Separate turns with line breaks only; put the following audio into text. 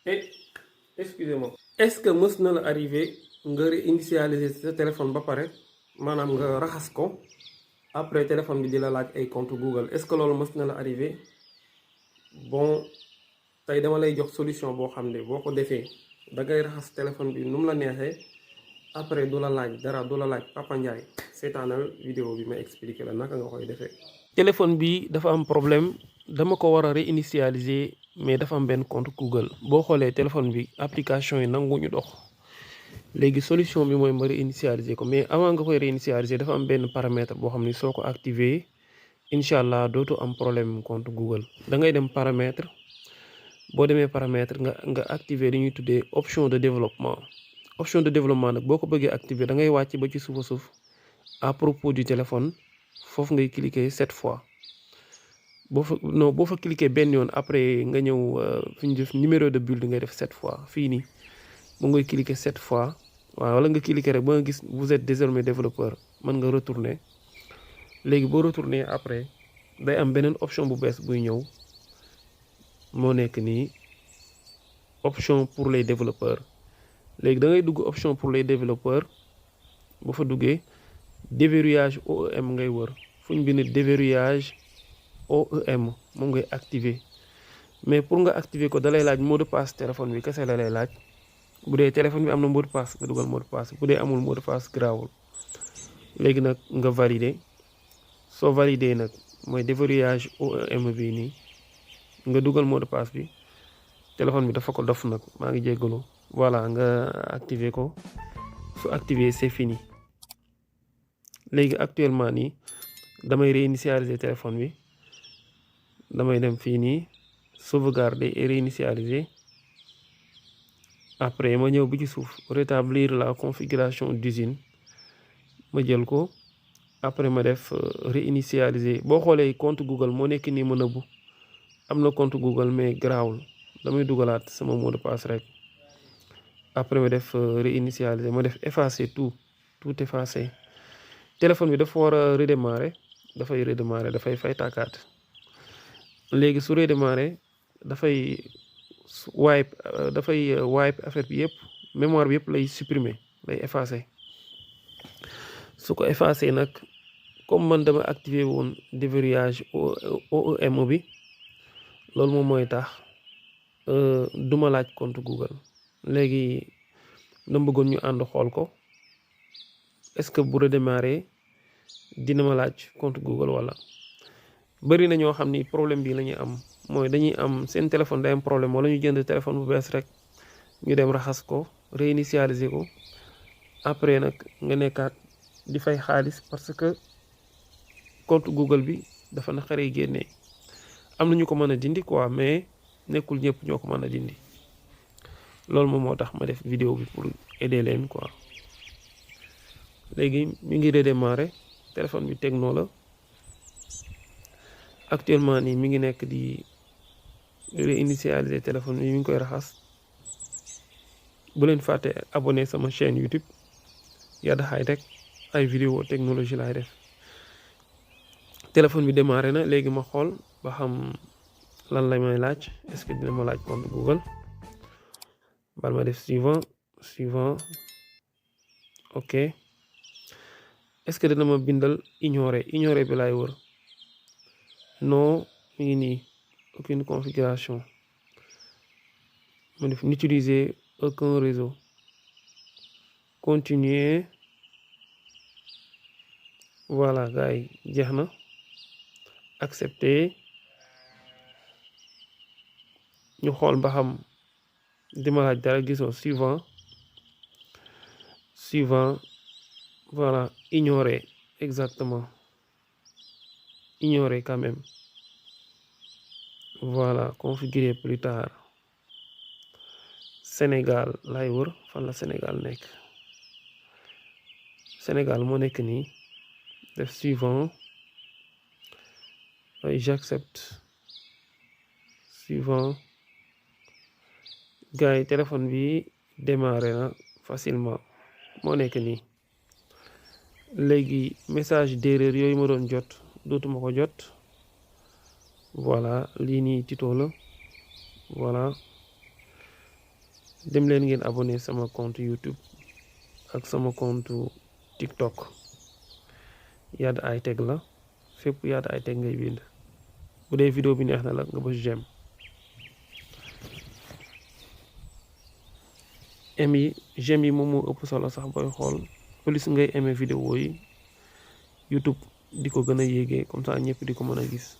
Et excusez-moi, est-ce que mës na la arrivé nga réinitialiser sa téléphone ba pare maanaam nga raxas ko après téléphone bi di la laaj ay compte Google est-ce que loolu mës na la arrivé? Bon, tey dama lay jox solution boo xam ne boo ko defee da ngay raxas téléphone bi nu mu la neexee après du la laaj dara, du la laaj Papa Ndiaye seetaanal vidéo bi ma expliqué la naka nga koy defee. téléphone bi dafa am problème dama ko war a réinitialiser mais dafa am benn compte Google boo xoolee téléphone bi application yi nanguñu dox léegi solution bi mooy ma réinitialiser ko mais avant nga koy réinitialiser dafa am benn paramètre boo xam ni soo ko activé incha allah dootu am problème compte Google da ngay dem paramètre boo demee paramètre nga activer li ñuy tuddee option de développement nag boo ko bëggee activer da ngay wàcc ba ci suufa suuf à propos du téléphone foofu ngay cliquer 7 fois boo fa cliquer benn yoon après nga ñëw fi ñu def numéro de build ngay def 7 fois fii nii mu ngay cliquer 7 fois waaw wala nga cliquer rek ba nga gis vous êtes désormais développeur mën nga retourner léegi boo retourner après day am beneen option bu bees buy ñëw moo nekk nii option pour les développeurs léegi da ngay dugg option pour les développeurs bu fa duggee déverrouillage OEM ngay wër fu ñu bind déverrouillage OEM moom ngay activer mais pour nga activer ko dalay laaj mot de passe téléphone bi kese la lay laaj bu dee téléphone bi am na mot de passe nga dugal mot de passe bu dee amul mot de passe garaawul léegi nag nga valider soo valider nag mooy déverrouillage OEM bii nii nga dugal mot de passe bi téléphone bi dafa ko dof nag maa ngi jéggalu voilà nga activer ko su activer c'est fini léegi actuellement nii damay réinitialiser téléphone bi damay dem fii nii sauvegarder et réinitialiser après ma ñëw bi ci suuf rétablir la configuration d'usine ma jël ko après ma def réinitialiser boo xoolee compte Google moo nekk nii ma nëbbu am na compte Google mais garaawul damay dugalaat sama mot de passe rek après ma def réinitialiser ma def effacer tout effacer téléphone bi dafa war a redémarrer dafay fay tàkkaat léegi su redémarrer dafay wipe affaire bi yëpp mémoire bi yëpp lay supprimer lay effacer su ko effacer nag comme man dama activer woon déverrouillage OEM bi loolu moom mooy tax duma laaj compte Google léegi dama bëggoon ñu ànd xool ko est-ce que bu redémarrer dina ma laaj compte Google wala bari na ñoo xam ni problème bi la ñuy am mooy dañuy am seen téléphone day am problème wala ñu jënd téléphone bu bees rek ñu dem raxas ko réinitialiser ko après nag nga nekkaat di fay xaalis parce que compte Google bi dafa naqaree génnee am na ñu ko mën a dindi quoi mais nekkul ñëpp ñoo ko mën a dindi loolu moom moo tax ma def vidéo bi pour aider leen quoi léegi mi ngi redémarrer téléphone bi Tecno la actuellement nii mi ngi nekk di réinitialiser téléphone bi mi ngi koy raxas bu leen fàtte abonné sama chaîne YouTube Yada High-Tech ay vidéo technologie laay def téléphone bi démarré na léegi ma xool ba xam lan la may laaj est-ce que dina ma laaj compte Google bal ma def suivant ok est-ce que dina ma bindal ignorer bi laay wër non mi ngi nii aucune configuration ma def n'utiliser aucun réseau continuer voilà gars yi jeex na accepter ñu xool ba xam dima laaj dara gisoo suivant voilà ignorer exactement ignorer quand même voilà configurer plus tard Sénégal laay wër fan la Sénégal nekk Sénégal moo nekk nii def suivant j'accepte suivant gars yi téléphone bi démarré na facilement moo nekk nii léegi message d'erreur yooyu ma doon jot dootuma ko jot voilà lii nii tuto la voilà dem leen ngeen abonné sama compte YouTube ak sama compte TikTok Yada High Tech la fépp Yada High Tech ngay bind bu dee vidéo bi neex na la nga bës j'aime j'aime yi moom moo ëpp solo sax booy xool plus ngay aimé vidéo yi YouTube di ko gën a yéegee comme ça ñëpp di ko mën a gis